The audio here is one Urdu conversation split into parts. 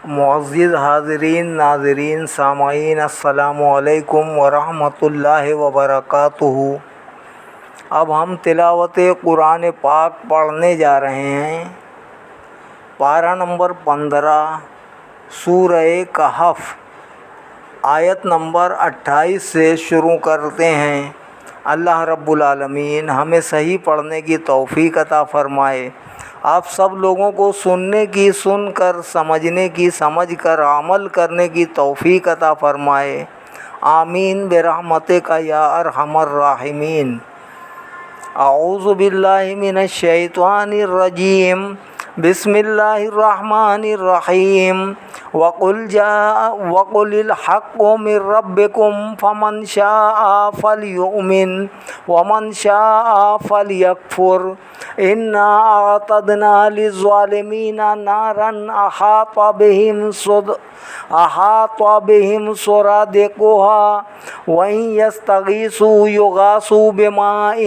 معزز حاضرین ناظرین سامعین السلام علیکم ورحمۃ اللہ وبرکاتہ۔ اب ہم تلاوت قرآن پاک پڑھنے جا رہے ہیں۔ پارہ نمبر 15 سورہ کہف آیت نمبر 28 سے شروع کرتے ہیں۔ اللہ رب العالمین ہمیں صحیح پڑھنے کی توفیق عطا فرمائے، آپ سب لوگوں کو سننے کی سن کر، سمجھنے کی سمجھ کر، عمل کرنے کی توفیق عطا فرمائے، آمین برحمتک یا ارحم الراحمین۔ اعوذ باللہ من الشیطان الرجیم، بسم اللہ الرحمن الرحیم۔ وَقُلِ الْحَقُّ مِنْ رَبِّكُمْ فَمَنْ شَاءَ فَلْيُؤْمِنْ وَمَنْ شَاءَ فَلْيَكْفُرْ إِنَّا أَعْتَدْنَا لِلظَّالِمِينَ نَارًا أَحَاطَ بِهِمْ سُرَادِقُهَا وَإِنْ يَسْتَغِيثُوا يُغَاثُوا بِمَاءٍ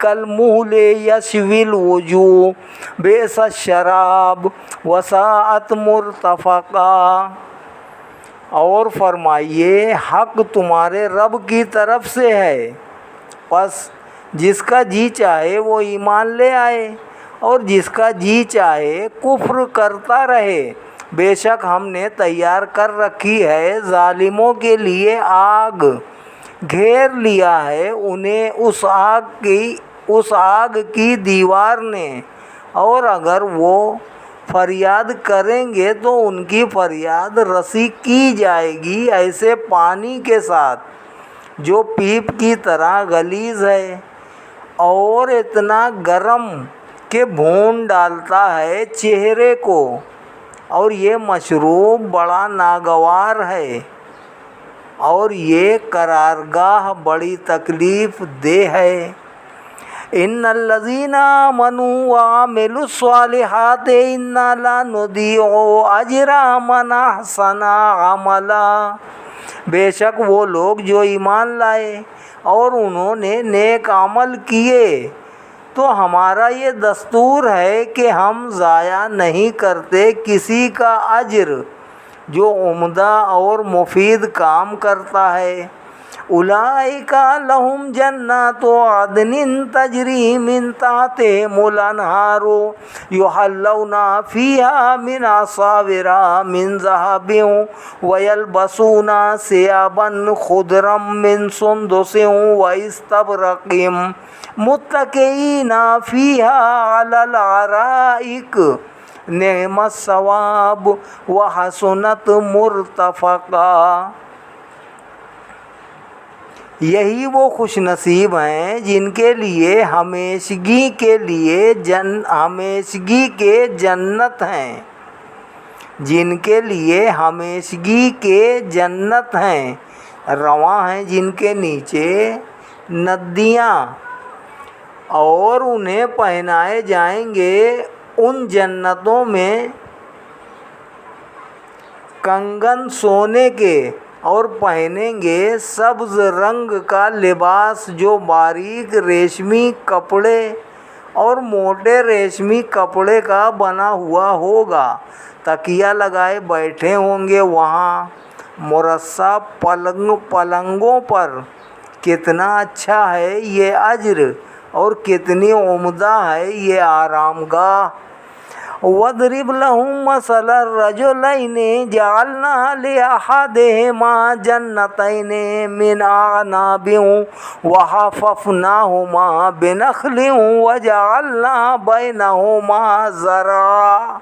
كَالْمُهْلِ يَشْوِي الْوُجُوهَ بِئْسَ الشَّرَابُ وَسَاءَتْ مُرْتَفَقًا۔ اور فرمائیے، حق تمہارے رب کی طرف سے ہے، پس جس کا جی چاہے وہ ایمان لے آئے اور جس کا جی چاہے کفر کرتا رہے۔ بے شک ہم نے تیار کر رکھی ہے ظالموں کے لیے آگ، گھیر لیا ہے انہیں اس آگ کی دیوار نے، اور اگر وہ فریاد کریں گے تو ان کی فریاد رسی کی جائے گی ایسے پانی کے ساتھ جو پیپ کی طرح غلیظ ہے اور اتنا گرم کہ بھون ڈالتا ہے چہرے کو، اور یہ مشروب بڑا ناگوار ہے، اور یہ قرارگاہ بڑی تکلیف دہ ہے۔ ان الذین آمنوا وعملوا الصالحات انا لا نضیع اجر من احسن عملا۔ بے شک وہ لوگ جو ایمان لائے اور انہوں نے نیک عمل کیے تو ہمارا یہ دستور ہے کہ ہم ضائع نہیں کرتے کسی کا اجر جو عمدہ اور مفید کام کرتا ہے۔ اولئک لہم جنات عدن تجری من تحتہم الانہار یحلون فیہا من اساور من ذہب ویلبسون ثیابا خضرا من سندس واستبرق متکئین فیہا علی الارائک نعم الثواب وحسنت مرتفقا۔ یہی وہ خوش نصیب ہیں جن کے لیے ہمیشگی کے جنت ہیں، جن کے لیے ہمیشگی کے جنت ہیں، رواں ہیں جن کے نیچے ندیاں، اور انہیں پہنائے جائیں گے ان جنتوں میں کنگن سونے کے، اور پہنیں گے سبز رنگ کا لباس جو باریک ریشمی کپڑے اور موٹے ریشمی کپڑے کا بنا ہوا ہوگا، تکیہ لگائے بیٹھے ہوں گے وہاں مرصع پلنگوں پر۔ کتنا اچھا ہے یہ اجر اور کتنی عمدہ ہے یہ آرامگاہ۔ وَاضْرِبْ لَهُم مَّثَلَ الرَّجُلَيْنِ جَعَلْنَا لِأَحَدِهِمَا جَنَّتَيْنِ مِنْ أَعْنَابٍ وَحَفَفْنَاهُمَا بِنَخْلٍ وَجَعَلْنَا بَيْنَهُمَا زَرْعًا۔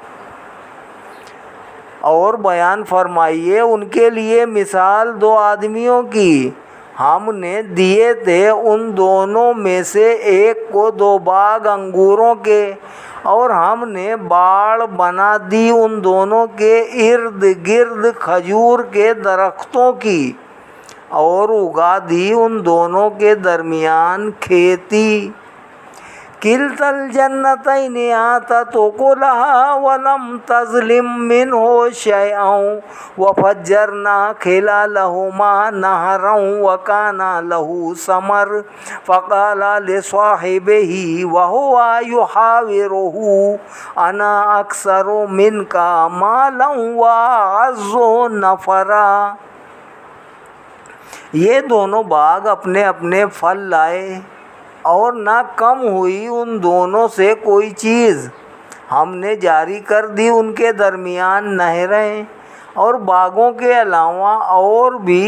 اور بیان فرمائیے ان کے لیے مثال دو آدمیوں کی، ہم نے دیے تھے ان دونوں میں سے ایک کو 2 باغ انگوروں کے، اور ہم نے باڑ بنا دی ان دونوں کے ارد گرد کھجور کے درختوں کی، اور اگا دی ان دونوں کے درمیان کھیتی کلتا الجنتین آتت اکلہا ولم تظلم منہ شیئا وفجرنا خلالہما نہرا وکان لہ ثمر فقال لصاحبہ وہو یحاورہ انا اکثر منک مالا واعز نفرا۔ یہ دونوں باغ اپنے اپنے پھل لائے اور نہ کم ہوئی ان دونوں سے کوئی چیز۔ ہم نے جاری کر دی ان کے درمیان نہریں، اور باغوں کے علاوہ اور بھی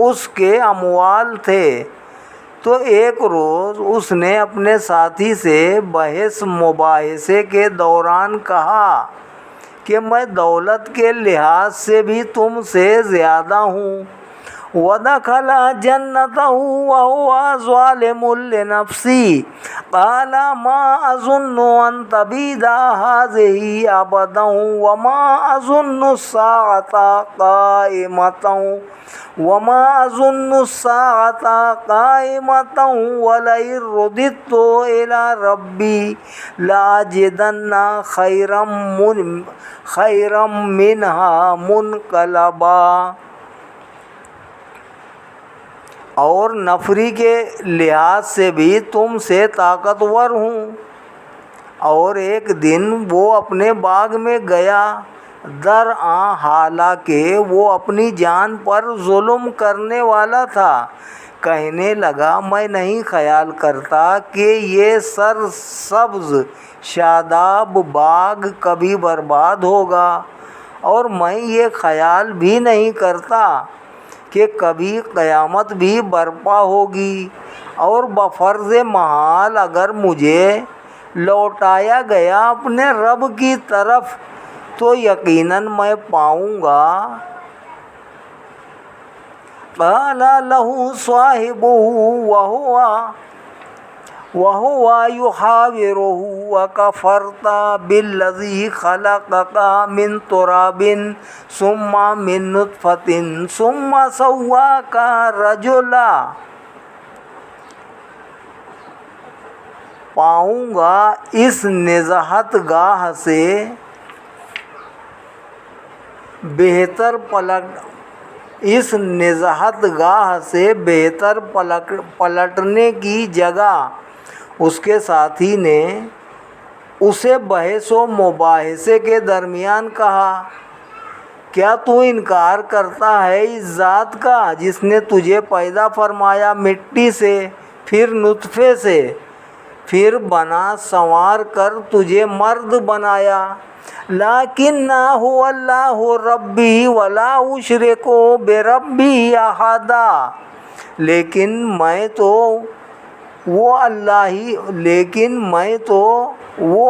اس کے اموال تھے۔ تو ایک روز اس نے اپنے ساتھی سے بحث مباحثے کے دوران کہا کہ میں دولت کے لحاظ سے بھی تم سے زیادہ ہوں۔ وَدَخَلَ جَنَّتَهُ وَهُوَ ظَالِمٌ لِنَفْسِهِ قَالَ مَا أَظُنُّ أَن تَبِيدَ هَٰذِهِ أَبَدًا وَمَا أَظُنُّ السَّاعَةَ قَائِمَةً وَلَئِن رُّدِدتُّ إِلَىٰ رَبِّي لَأَجِدَنَّ خَيْرًا مِّنْهَا مُنقَلَبًا۔ اور نفری کے لحاظ سے بھی تم سے طاقتور ہوں۔ اور ایک دن وہ اپنے باغ میں گیا، درآں حالانکہ وہ اپنی جان پر ظلم کرنے والا تھا۔ کہنے لگا میں نہیں خیال کرتا کہ یہ سرسبز شاداب باغ کبھی برباد ہوگا، اور میں یہ خیال بھی نہیں کرتا کہ کبھی قیامت بھی برپا ہوگی، اور بفرض محال اگر مجھے لوٹایا گیا اپنے رب کی طرف تو یقیناً میں پاؤں گا۔ قال له صاحبه وهو يحاوره وكفرت بالذي خلقك من تراب ثم من نطفة ثم سواك رجلا۔ پاؤں گا اس نزاحت گاہ سے بہتر پلٹنے کی جگہ اس کے ساتھی نے اسے بحث و مباحثے کے درمیان کہا، کیا تو انکار کرتا ہے اس ذات کا جس نے تجھے پیدا فرمایا مٹی سے، پھر نطفے سے، پھر بنا سنوار کر تجھے مرد بنایا؟ لیکن هو اللہ ربی ولا اشرک بربی احدا۔ لیکن میں تو وہ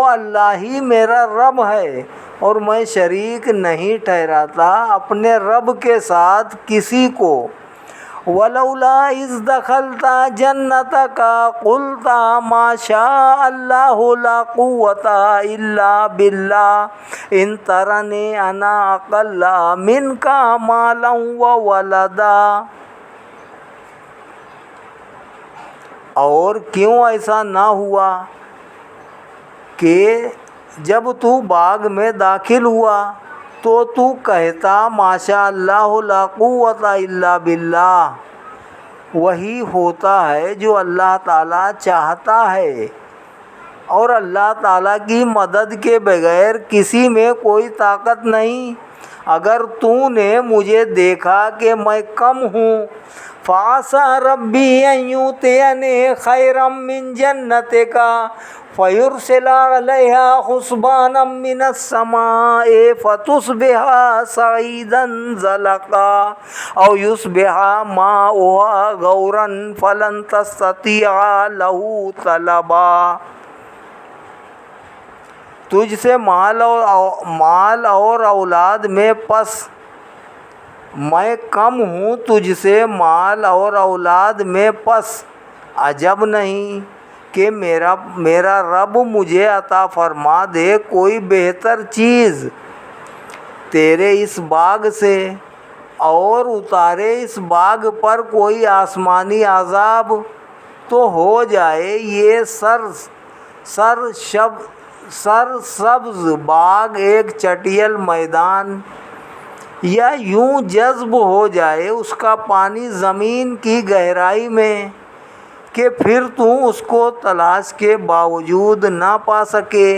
اللہ ہی میرا رب ہے، اور میں شریک نہیں ٹھہراتا اپنے رب کے ساتھ کسی کو۔ وَلَوْلَا إِذْ دَخَلْتَ جَنَّتَكَ قُلْتَ مَا شَاءَ اللَّهُ لَا قُوَّةَ إِلَّا بِاللَّهِ إِن تَرَنِي أَنَا أَقَلَّ مِنْكَ مَالًا وَوَلَدًا۔ اور کیوں ایسا نہ ہوا کہ جب تو باغ میں داخل ہوا تو کہتا ماشاء اللہ لا قوت الا باللہ، وہی ہوتا ہے جو اللہ تعالیٰ چاہتا ہے، اور اللہ تعالیٰ کی مدد کے بغیر کسی میں کوئی طاقت نہیں۔ اگر تو نے مجھے دیکھا کہ میں کم ہوں، فَعَسَىٰ رَبِّي أَن يُؤْتِيَنِي خَيْرًا مِّن جَنَّتِكَ فَيُرْسِلَ عَلَيْهَا حُسْبَانًا مِّنَ السَّمَاءِ فَتُصْبِحَ صَعِيدًا زَلَقًا أَوْ يُصْبِحَ مَاؤُهَا غَوْرًا فَلَن تَسْتَطِيعَ لَهُ طَلَبًا۔ تجھ سے مال اور اولاد میں پس میں کم ہوں، تجھ سے مال اور اولاد میں پس عجب نہیں کہ میرا رب مجھے عطا فرما دے کوئی بہتر چیز تیرے اس باغ سے، اور اتارے اس باغ پر کوئی آسمانی عذاب، تو ہو جائے یہ سرسبز باغ، ایک چٹیل میدان، یا یوں جذب ہو جائے اس کا پانی زمین کی گہرائی میں کہ پھر تو اس کو تلاش کے باوجود نہ پا سکے۔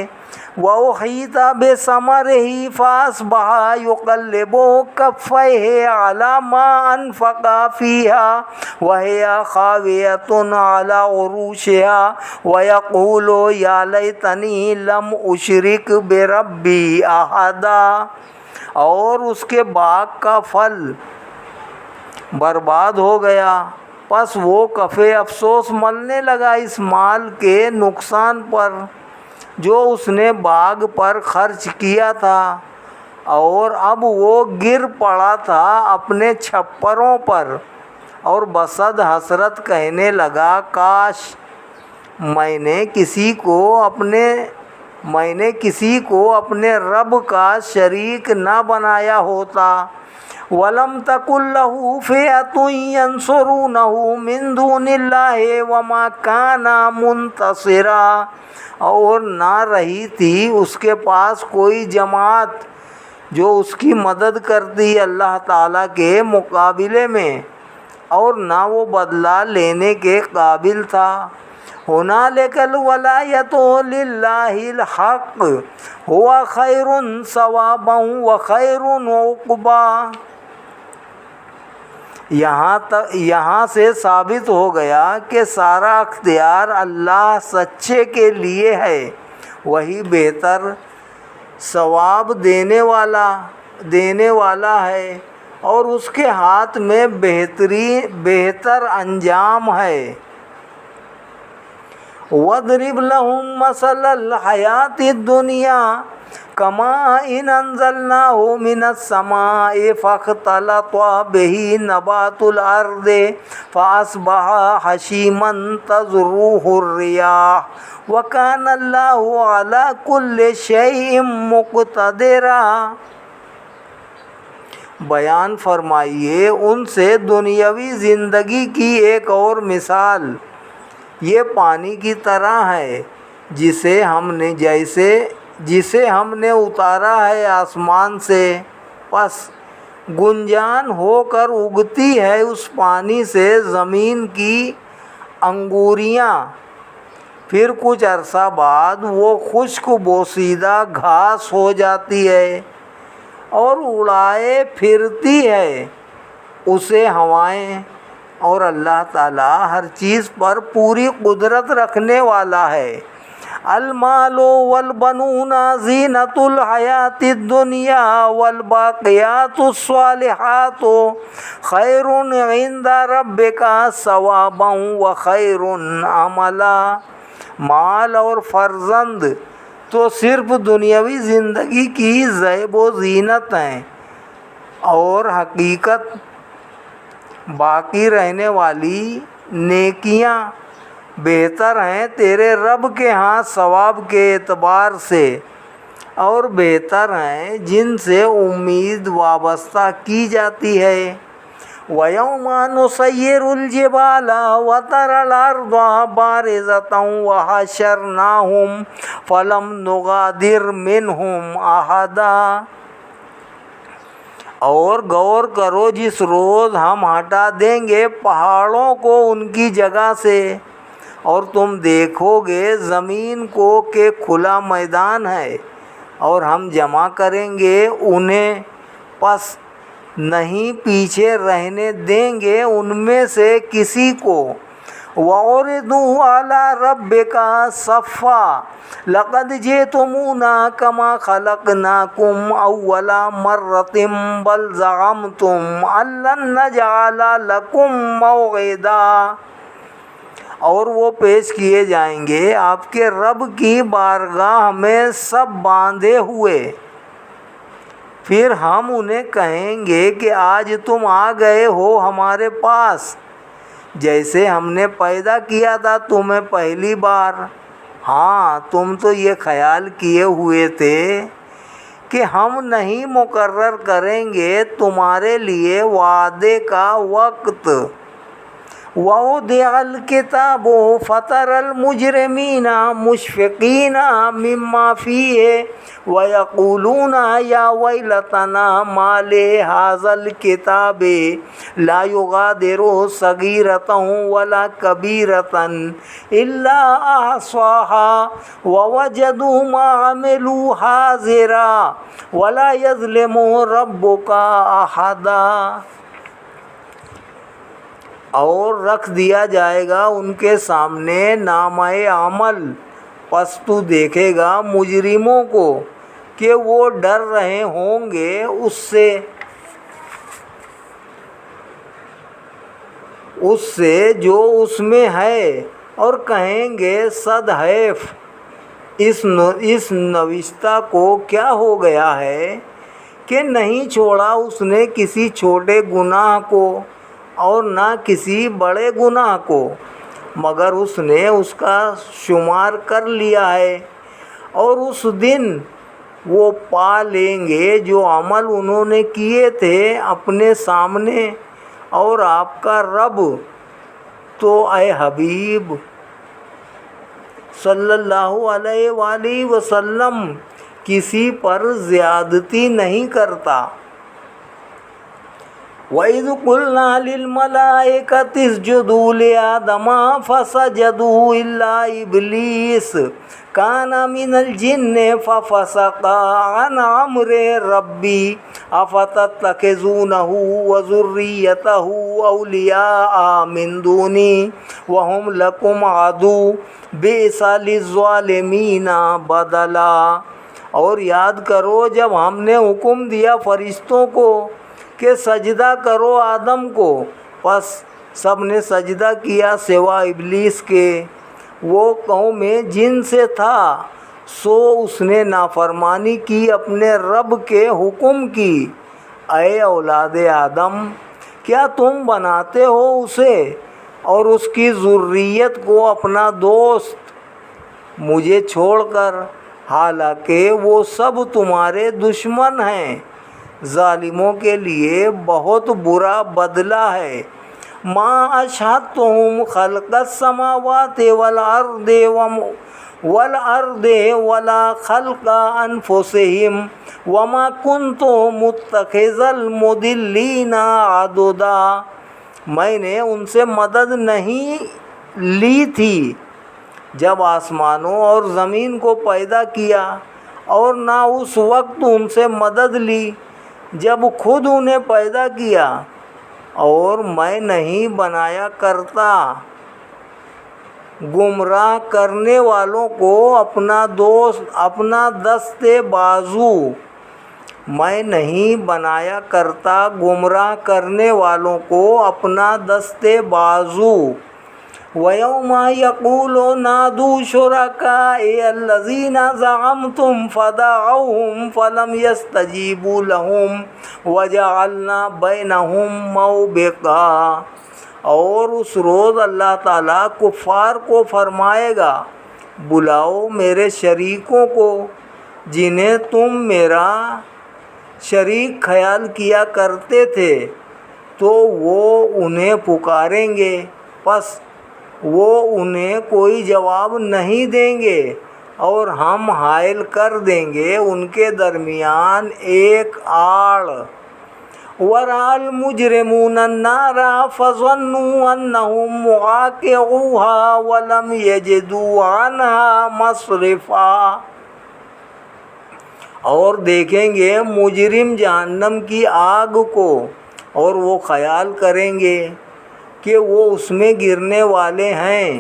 وَأُحِيطَ بِثَمَرِهِ فَأَصْبَحَ يُقَلِّبُ كَفَّيْهِ عَلَى مَا أَنفَقَ فِيهَا وَهِيَ خَاوِيَةٌ عَلَى عُرُوشِهَا وَيَقُولُ يَا لَيْتَنِي لَمْ أُشْرِكْ بِرَبِّي أَحَدًا، اور اس کے باغ کا پھل برباد ہو گیا، پس وہ کفِ افسوس ملنے لگا اس مال کے نقصان پر جو اس نے باغ پر خرچ کیا تھا، اور اب وہ گر پڑا تھا اپنے چھپروں پر، اور بصد حسرت کہنے لگا کاش میں نے کسی کو اپنے رب کا شریک نہ بنایا ہوتا۔ وَلَمْ تَكُنْ لَهُ فِئَةٌ يَنْصُرُونَهُ مِنْ دُونِ اللَّهِ وَمَا كَانَ مُنْتَصِرًا، اور نہ رہی تھی اس کے پاس کوئی جماعت جو اس کی مدد کرتی اللہ تعالیٰ کے مقابلے میں، اور نہ وہ بدلہ لینے کے قابل تھا۔ هُنَالِكَ الْوَلَایَةُ لِلَّهِ الْحَقُّ هُوَ خَیْرٌ ثَوَابًا وَخَیْرٌ عُقْبًا۔ یہاں سے ثابت ہو گیا کہ سارا اختیار اللہ سچے کے لیے ہے، وہی بہتر ثواب دینے والا ہے، اور اس کے ہاتھ میں بہتر انجام ہے۔ وَاضْرِبْ لَهُم مَّثَلَ الْحَيَاةِ الدُّنْيَا كَمَاءٍ أَنزَلْنَاهُ مِنَ السَّمَاءِ فَاخْتَلَطَ بِهِ نَبَاتُ الْأَرْضِ فَأَصْبَحَ هَشِيمًا تَذْرُوهُ الرِّيَاحُ وَكَانَ اللَّهُ عَلَىٰ كُلِّ شَيْءٍ مُقْتَدِرًا۔ بیان فرمائیے ان سے دنیاوی زندگی کی ایک اور مثال، یہ پانی کی طرح ہے جسے ہم نے اتارا ہے آسمان سے، پس گنجان ہو کر اگتی ہے اس پانی سے زمین کی انگوریاں، پھر کچھ عرصہ بعد وہ خشک بوسیدہ گھاس ہو جاتی ہے اور اڑائے پھرتی ہے اسے ہوائیں، اور اللہ تعالیٰ ہر چیز پر پوری قدرت رکھنے والا ہے۔ المال والبنون زینۃ الحیاۃ الدنیا والباقیات الصالحات خیر عند ربک ثوابا وخیر املا۔ مال اور فرزند تو صرف دنیاوی زندگی کی زیب و زینت ہیں، اور حقیقت باقی رہنے والی نیکیاں بہتر ہیں تیرے رب کے ہاں ثواب کے اعتبار سے، اور بہتر ہیں جن سے امید وابستہ کی جاتی ہے۔ وَيَوْمَ نُسَيِّرُ الْجِبَالَ وَتَرَى الْأَرْضَ بَارِزَةً وَحَشَرْنَاهُمْ فَلَمْ نُغَادِرْ مِنْهُمْ أَحَدًا۔ اور غور کرو جس روز ہم ہٹا دیں گے پہاڑوں کو ان کی جگہ سے، اور تم دیکھو گے زمین کو کہ کھلا میدان ہے، اور ہم جمع کریں گے انہیں، پس نہیں پیچھے رہنے دیں گے ان میں سے کسی کو۔ وَعُرِضُوا عَلَىٰ رَبِّكَ صَفًّا لَقَدْ جِئْتُمُونَا كَمَا خَلَقْنَاكُمْ أَوَّلَ مَرَّةٍ بَلْ زَعَمْتُمْ أَن لَّن نَّجْعَلَ لَكُم مَّوْعِدًا۔ اور وہ پیش کیے جائیں گے آپ کے رب کی بارگاہ میں سب باندھے ہوئے، پھر ہم انہیں کہیں گے کہ آج تم آ گئے ہو ہمارے پاس جیسے ہم نے پیدا کیا تھا تمہیں پہلی بار۔ ہاں تم تو یہ خیال کیے ہوئے تھے کہ ہم نہیں مقرر کریں گے تمہارے لیے وعدے کا وقت، ووضع الكتاب فترى المجرمين مشفقين مما فيه ويقولون يا ويلتنا ما لهذا الكتاب لا يغادر صغيرة ولا كبيرة إلا أحصاها ووجدوا ما عملوا حاضرا ولا يظلم ربك أحدا۔ اور رکھ دیا جائے گا ان کے سامنے نامہ عمل، پس تو دیکھے گا مجرموں کو کہ وہ ڈر رہے ہوں گے اس سے جو اس میں ہے، اور کہیں گے صد حیف اس نوشتہ کو کیا ہو گیا ہے کہ نہیں چھوڑا اس نے کسی چھوٹے گناہ کو اور نہ کسی بڑے گناہ کو، مگر اس نے اس کا شمار کر لیا ہے، اور اس دن وہ پا لیں گے جو عمل انہوں نے کیے تھے اپنے سامنے۔ اور آپ کا رب تو اے حبیب صلی اللہ علیہ وآلہ وسلم کسی پر زیادتی نہیں کرتا۔ وَإِذْ قُلْنَا لِلْمَلَائِكَةِ اسْجُدُوا لِآدَمَ فَسَجَدُوا إِلَّا إِبْلِيسَ كَانَ مِنَ الْجِنِّ فَفَسَقَ عَنْ أَمْرِ رَبِّهِ أَفَتَتَّخِذُونَهُ وَذُرِّيَّتَهُ أَوْلِيَاءَ مِنْ دُونِي وَهُمْ لَكُمْ عَدُوٌّ بِئْسَ لِلظَّالِمِينَ بَدَلًا۔ اور یاد کرو جب ہم نے حکم دیا فرشتوں کو کہ سجدہ کرو آدم کو، پس سب نے سجدہ کیا سوا ابلیس کے، وہ قوم جن سے تھا، سو اس نے نافرمانی کی اپنے رب کے حکم کی۔ اے اولاد آدم، کیا تم بناتے ہو اسے اور اس کی ذریت کو اپنا دوست مجھے چھوڑ کر، حالانکہ وہ سب تمہارے دشمن ہیں۔ ظالموں کے لیے بہت برا بدلہ ہے۔ ما اشہدتہم خلق السماوات والارض ولا خلق انفسہم وما کنت متخذ المضلین عضدا۔ میں نے ان سے مدد نہیں لی تھی جب آسمانوں اور زمین کو پیدا کیا، اور نہ اس وقت ان سے مدد لی جب خود انہیں پیدا کیا، اور میں نہیں بنایا کرتا گمراہ کرنے والوں کو اپنا دست بازو۔ میں نہیں بنایا کرتا گمراہ کرنے والوں کو اپنا دست بازو۔ وَيَوْمَ يَقُولُ نَادُوا شُرَكَائِيَ الَّذِينَ زَعَمْتُمْ فَدَعَوْهُمْ فَلَمْ يَسْتَجِيبُوا لَهُمْ وَجَعَلْنَا بَيْنَهُمْ مَوْبِقًا۔ اور اس روز اللہ تعالیٰ کفار کو فرمائے گا، بلاؤ میرے شریکوں کو جنہیں تم میرا شریک خیال کیا کرتے تھے، تو وہ انہیں پکاریں گے، پس وہ انہیں کوئی جواب نہیں دیں گے، اور ہم حائل کر دیں گے ان کے درمیان ایک آڑ۔ وَرَأَى الْمُجْرِمُونَ النَّارَ فَظَنُّوا أَنَّهُمْ مُوَاقِعُوهَا وَلَمْ يَجِدُوا عَنْهَا مَصْرِفًا۔ اور دیکھیں گے مجرم جہنم کی آگ کو، اور وہ خیال کریں گے کہ وہ اس میں گرنے والے ہیں،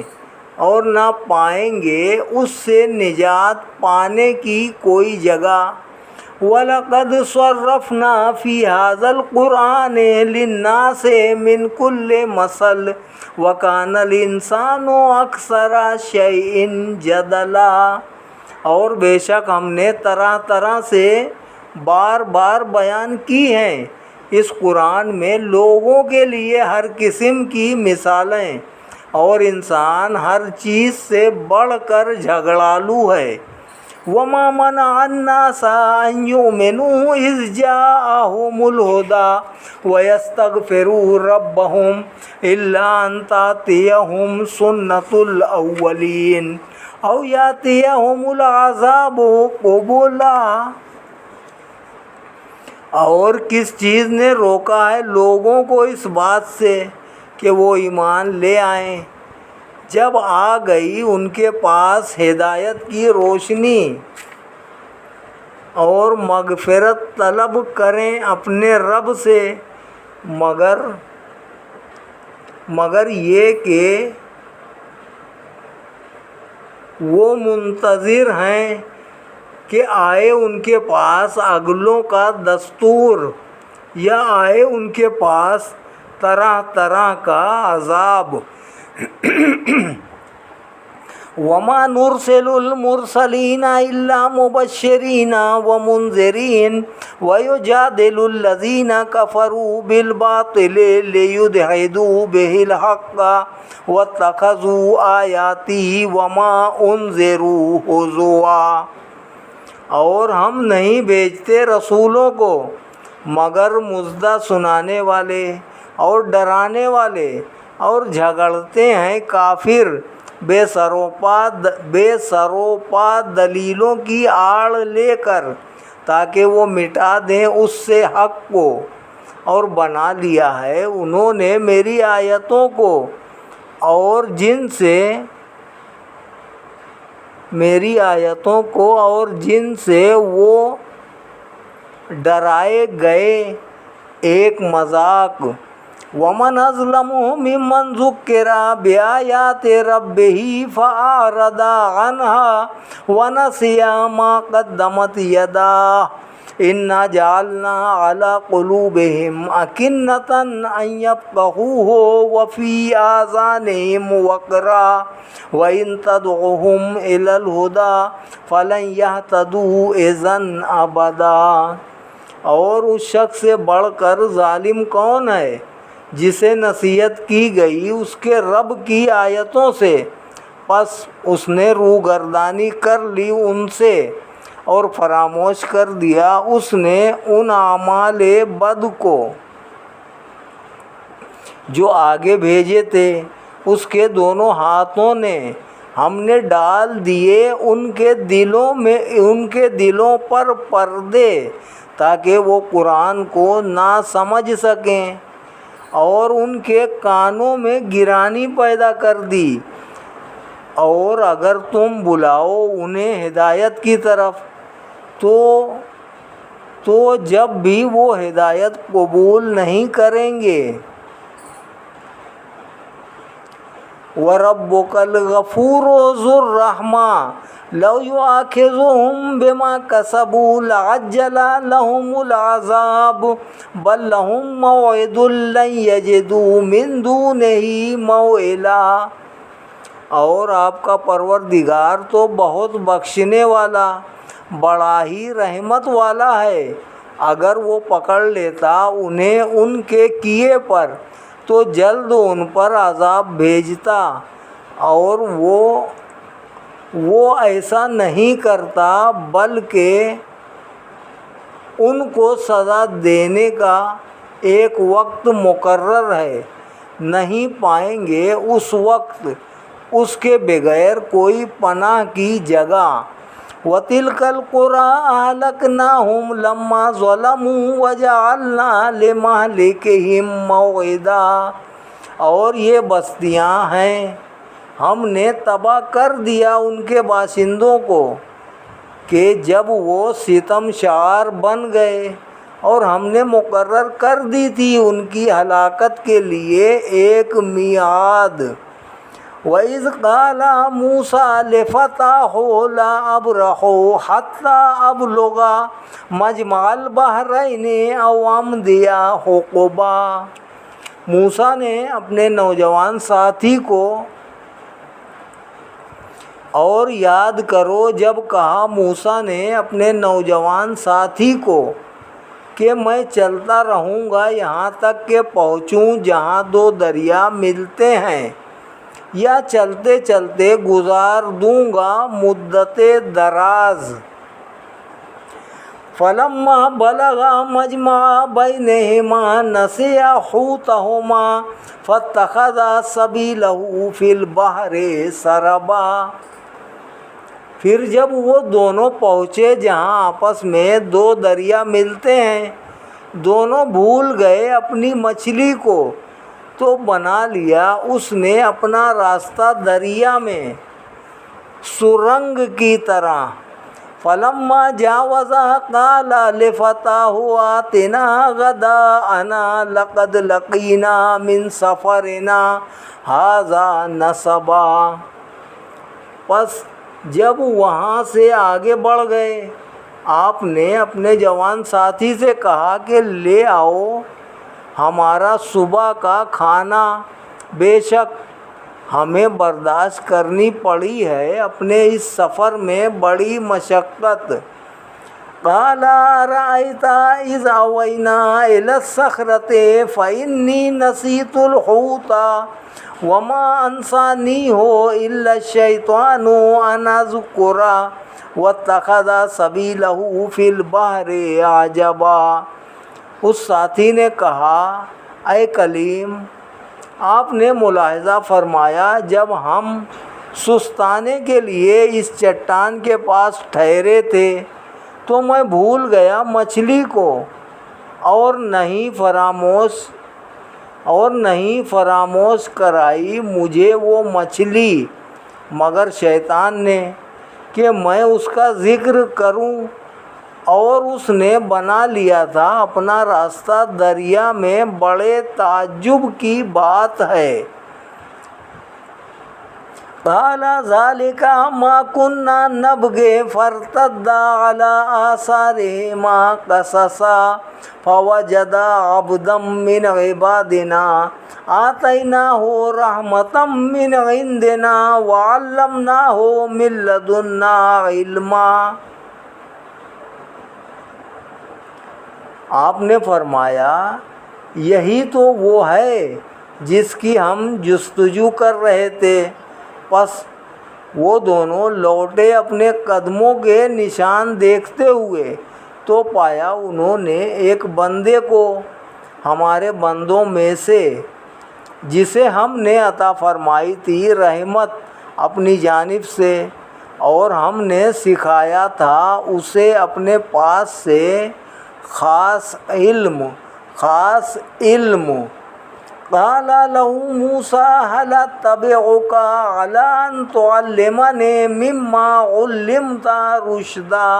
اور نہ پائیں گے اس سے نجات پانے کی کوئی جگہ۔ وَلَقَدْ صَرَّفْنَا فِي هَذَا الْقُرْآنِ لِلنَّاسِ مِنْ كُلِّ مَثَلٍ وَكَانَ الْإِنسَانُ أَكْثَرَ شَيْءٍ جَدَلًا۔ اور بے شک ہم نے طرح طرح سے بار بار بیان کی ہیں اس قرآن میں لوگوں کے لیے ہر قسم کی مثالیں، اور انسان ہر چیز سے بڑھ کر جھگڑالو ہے۔ وما منع الناس أن يؤمنوا إذ جاءهم الهدى ويستغفروا ربهم إلا أن تأتيهم سنة الأولين أو يأتيهم العذاب قبلا۔ اور کس چیز نے روکا ہے لوگوں کو اس بات سے کہ وہ ایمان لے آئیں جب آ گئی ان کے پاس ہدایت کی روشنی، اور مغفرت طلب کریں اپنے رب سے، مگر یہ کہ وہ منتظر ہیں کہ آئے ان کے پاس اگلوں کا دستور یا آئے ان کے پاس طرح طرح کا عذاب۔ وما نرسل المرسلین الا مبشرین ومنذرین ویجادل الذین کفروا بالباطل لیدحضوا به الحق واتخذوا آیاتی وما انذروا ہزوا۔ اور ہم نہیں بھیجتے رسولوں کو مگر مژدہ سنانے والے اور ڈرانے والے، اور جھگڑتے ہیں کافر بے سروپا دلیلوں کی آڑ لے کر تاکہ وہ مٹا دیں اس سے حق کو، اور بنا لیا ہے انہوں نے میری آیتوں کو، اور جن سے وہ ڈرائے گئے ایک مذاق۔ ومن اظلم ممن ذکر بآیات ربہ فأعرض عنها ونسی ما قدمت یداہ انا جعلنا على قلوبهم أكنة أن يفقهوه وفي آذانهم وقرا وإن تدعوهم إلى الهدى فلن يهتدوا إذا أبدا۔ اور اس شخص سے بڑھ کر ظالم کون ہے جسے نصیحت کی گئی اس کے رب کی آیتوں سے، پس اس نے روگردانی کر لی ان سے اور فراموش کر دیا اس نے ان اعمال بد کو جو آگے بھیجے تھے اس کے دونوں ہاتھوں نے، ہم نے ڈال دیے ان کے دلوں پر پردے تاکہ وہ قرآن کو نہ سمجھ سکیں، اور ان کے کانوں میں گرانی پیدا کر دی، اور اگر تم بلاؤ انہیں ہدایت کی طرف تو جب بھی وہ ہدایت قبول نہیں کریں گے۔ وَرَبُّكَ الْغَفُورُ ذُو الرَّحْمَةِ لَوْ يُؤَاخِذُهُم بِمَا كَسَبُوا لَعَجَّلَ لَهُمُ الْعَذَابَ بَل لَّهُم مَّوْعِدٌ لَّن يَجِدُوا مِن دُونِهِ مَوْئِلًا۔ اور آپ کا پروردگار تو بہت بخشنے والا، بڑا ہی رحمت والا ہے، اگر وہ پکڑ لیتا انہیں ان کے کیے پر تو جلد ان پر عذاب بھیجتا، اور وہ ایسا نہیں کرتا بلکہ ان کو سزا دینے کا ایک وقت مقرر ہے، نہیں پائیں گے اس وقت اس کے بغیر کوئی پناہ کی جگہ۔ وَتِلْكَ الْقُرَىٰ أَهْلَكْنَاهُمْ لَمَّا ظَلَمُوا وَجَعَلْنَا لِمَهْلِكِهِم مَّوْعِدًا۔ اور یہ بستیاں ہیں ہم نے تباہ کر دیا ان کے باشندوں کو کہ جب وہ ستم شعار بن گئے، اور ہم نے مقرر کر دی تھی ان کی ہلاکت کے لیے ایک میعاد۔ وَإِذْ قَالَ مُوسَىٰ لِفَتَاهُ لَا أَبْرَحُ حَتَّىٰ أَبْلُغَ مَجْمَعَ الْبَحْرَيْنِ أَوْ أَمْضِيَ حُقُبًا۔ موسیٰ نے اپنے نوجوان ساتھی کو، اور یاد کرو جب کہا موسیٰ نے اپنے نوجوان ساتھی کو کہ میں چلتا رہوں گا یہاں تک کہ پہنچوں جہاں دو دریا ملتے ہیں، یا چلتے چلتے گزار دوں گا مدت دراز۔ فلما بلغا مجمع بینہما نسیا حوتہما فاتخذا سبیلہ فی البحر سربا۔ پھر جب وہ دونوں پہنچے جہاں آپس میں دو دریا ملتے ہیں، دونوں بھول گئے اپنی مچھلی کو، تو بنا لیا اس نے اپنا راستہ دریا میں سرنگ کی طرح۔ فلما جاوزا قال لفتاه آتنا غداءنا لقد لقینا من سفرنا هذا نصبا۔ پس جب وہاں سے آگے بڑھ گئے، آپ نے اپنے جوان ساتھی سے کہا کہ لے آؤ ہمارا صبح کا کھانا، بے شک ہمیں برداشت کرنی پڑی ہے اپنے اس سفر میں بڑی مشقت۔ قال أرأيت إذ أوينا إلى الصخرة فإني نسيت الحوت وما أنسانيه إلا الشيطان أن أذكره واتخذ سبيله في البحر عجبا۔ اس ساتھی نے کہا، اے کلیم، آپ نے ملاحظہ فرمایا جب ہم سستانے کے لیے اس چٹان کے پاس ٹھہرے تھے تو میں بھول گیا مچھلی کو، اور نہیں فراموش کرائی مجھے وہ مچھلی مگر شیطان نے کہ میں اس کا ذکر کروں، اور اس نے بنا لیا تھا اپنا راستہ دریا میں۔ بڑے تعجب کی بات ہے۔ قال ذلك ما كنا نبغي فارتدا على آثارهما قصصا فوجدا عبدا من عبادنا آتيناه رحمة من عندنا وعلمناه من لدنا علما۔ آپ نے فرمایا، یہی تو وہ ہے جس کی ہم جستجو کر رہے تھے۔ پس وہ دونوں لوٹے اپنے قدموں کے نشان دیکھتے ہوئے، تو پایا انہوں نے ایک بندے کو ہمارے بندوں میں سے، جسے ہم نے عطا فرمائی تھی رحمت اپنی جانب سے، اور ہم نے سکھایا تھا اسے اپنے پاس سے خاص علم۔ قال له موسى هل اتبعك على ان تعلمني مما علمت رشدا۔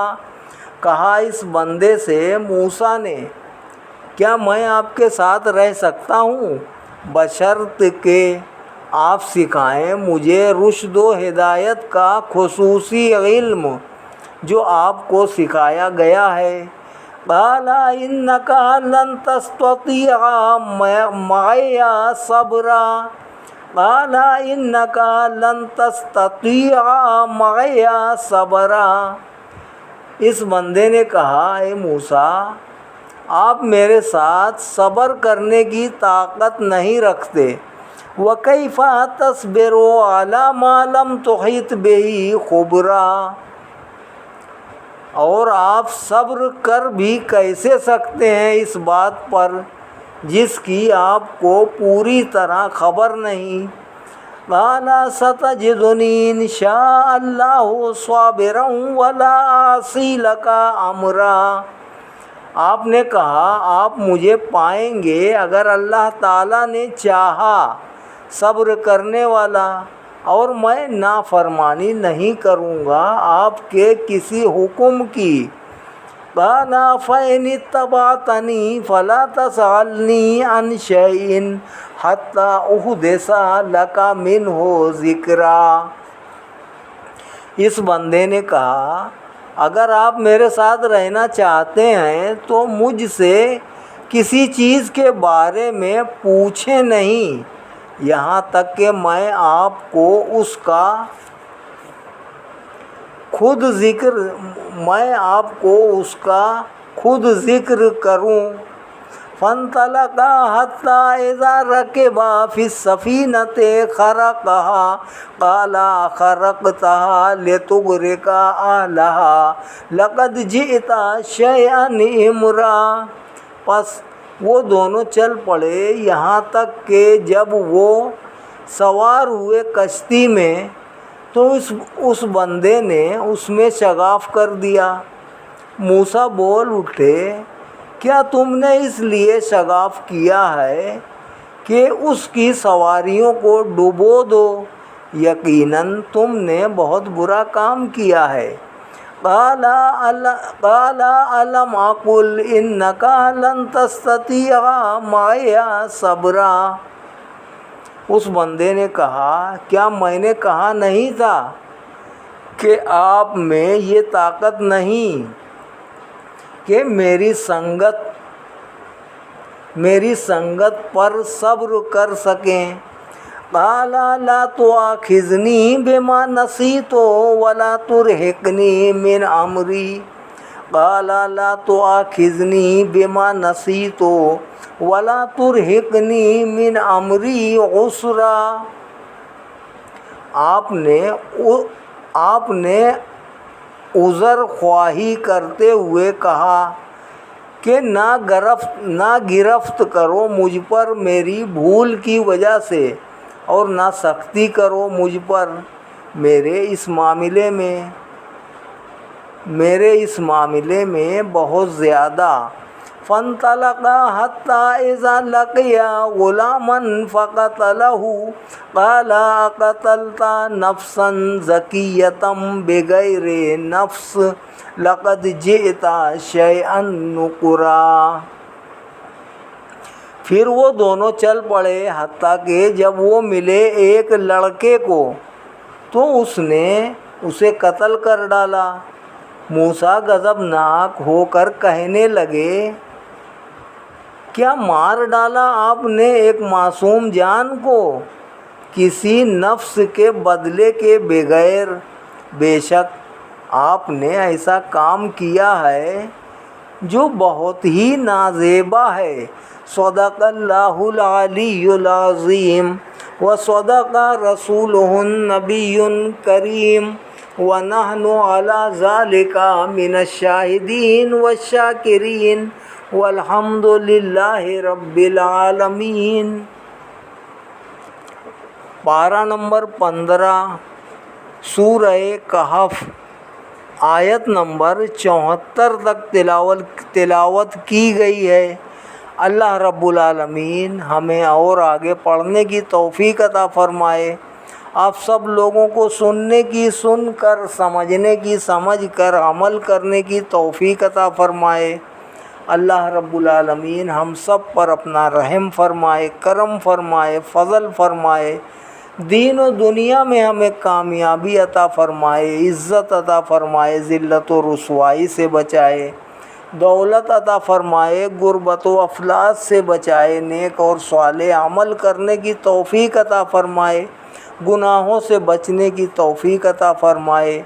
کہا اس بندے سے موسیٰ نے، کیا میں آپ کے ساتھ رہ سکتا ہوں بشرط کہ آپ سکھائیں مجھے رشد و ہدایت کا خصوصی علم جو آپ کو سکھایا گیا ہے۔ قال إنك لن تستطيع معي صبرا۔ قال إنك لن تستطيع معي صبرا۔ اس بندے نے کہا، اے موسیٰ، آپ میرے ساتھ صبر کرنے کی طاقت نہیں رکھتے۔ وَكَيْفَ تَصْبِرُ عَلَى مَا لَمْ تُحِطْ بِهِ خُبْرًا۔ اور آپ صبر کر بھی کیسے سکتے ہیں اس بات پر جس کی آپ کو پوری طرح خبر نہیں۔ قال ستجدنی ان شاء اللہ صابرا ولا اعصی لک امرا۔ آپ نے کہا، آپ مجھے پائیں گے اگر اللہ تعالیٰ نے چاہا صبر کرنے والا، اور میں نافرمانی نہیں کروں گا آپ کے کسی حکم کی۔ قال فإن اتبعتنی فلا تسألنی عن شیء حتی احدث لک منہ ذکرا۔ اس بندے نے کہا، اگر آپ میرے ساتھ رہنا چاہتے ہیں تو مجھ سے کسی چیز کے بارے میں پوچھیں نہیں، یہاں تک کہ میں آپ کو اس کا خود ذکر کروں۔ فانطلقا حتى إذا ركبا في السفينة خرقها قال خرقتها لتغرق أهلها لقد جئت شيئا إمرا۔ پس وہ دونوں چل پڑے یہاں تک کہ جب وہ سوار ہوئے کشتی میں تو اس بندے نے اس میں شگاف کر دیا۔ موسیٰ بول اٹھے، کیا تم نے اس لیے شگاف کیا ہے کہ اس کی سواریوں کو ڈبو دو؟ یقیناً تم نے بہت برا کام کیا ہے۔ قال ألم أقل إنك لن تستطيع معي صبرا۔ اس بندے نے کہا، کیا میں نے کہا نہیں تھا کہ آپ میں یہ طاقت نہیں کہ میری سنگت پر صبر کر سکیں؟ قال لا تؤاخذني بما نسيت ولا ترهقني من أمري قال لا تؤاخذني بما نسيت ولا ترهقني من أمري عسرا۔ آپ نے عذر خواہی کرتے ہوئے کہا کہ نہ گرفت کرو مجھ پر میری بھول کی وجہ سے اور نہ سختی کرو مجھ پر میرے اس معاملے میں بہت زیادہ۔ فانطلقا حتى إذا لقيا غلاما فقتله قال أقتلت نفسا زكية بغير نفس لقد جئت شيئا نكرا۔ پھر وہ دونوں چل پڑے حتیٰ کہ جب وہ ملے ایک لڑکے کو تو اس نے اسے قتل کر ڈالا۔ موسیٰ غضبناک ہو کر کہنے لگے، کیا مار ڈالا آپ نے ایک معصوم جان کو کسی نفس کے بدلے کے بغیر؟ بے شک آپ نے ایسا کام کیا ہے جو بہت ہی نازیبا ہے۔ صدق اللہ العلی العظیم وصدق رسولہ النبی الکریم ونحن علی ذلک من الشاہدین والشاکرین والحمد للہ رب العالمین۔ پارہ نمبر 15 سورہ کہف آیت نمبر 74 تک تلاوت کی گئی ہے۔ اللہ رب العالمین ہمیں اور آگے پڑھنے کی توفیق عطا فرمائے۔ آپ سب لوگوں کو سننے کی سن کر، سمجھنے کی سمجھ کر، عمل کرنے کی توفیق عطا فرمائے۔ اللہ رب العالمین ہم سب پر اپنا رحم فرمائے، کرم فرمائے، فضل فرمائے، دین و دنیا میں ہمیں کامیابی عطا فرمائے، عزت عطا فرمائے، ذلت و رسوائی سے بچائے، دولت عطا فرمائے، غربت و افلاس سے بچائے، نیک اور صالح عمل کرنے کی توفیق عطا فرمائے، گناہوں سے بچنے کی توفیق عطا فرمائے،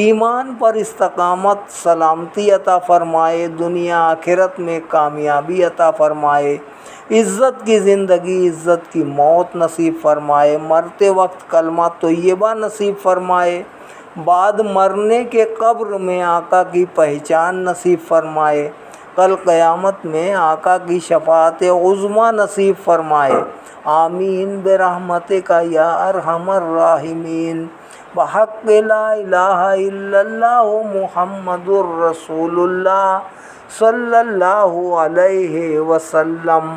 ایمان پر استقامت سلامتی عطا فرمائے، دنیا آخرت میں کامیابی عطا فرمائے، عزت کی زندگی عزت کی موت نصیب فرمائے، مرتے وقت کلمہ طیبہ نصیب فرمائے، بعد مرنے کے قبر میں آقا کی پہچان نصیب فرمائے، کل قیامت میں آقا کی شفاعت عظمیٰ نصیب فرمائے۔ آمین برحمتک یا ارحم الراحمین، بحق لا الہ الا اللہ محمد الرسول اللہ صلی اللہ علیہ وسلم۔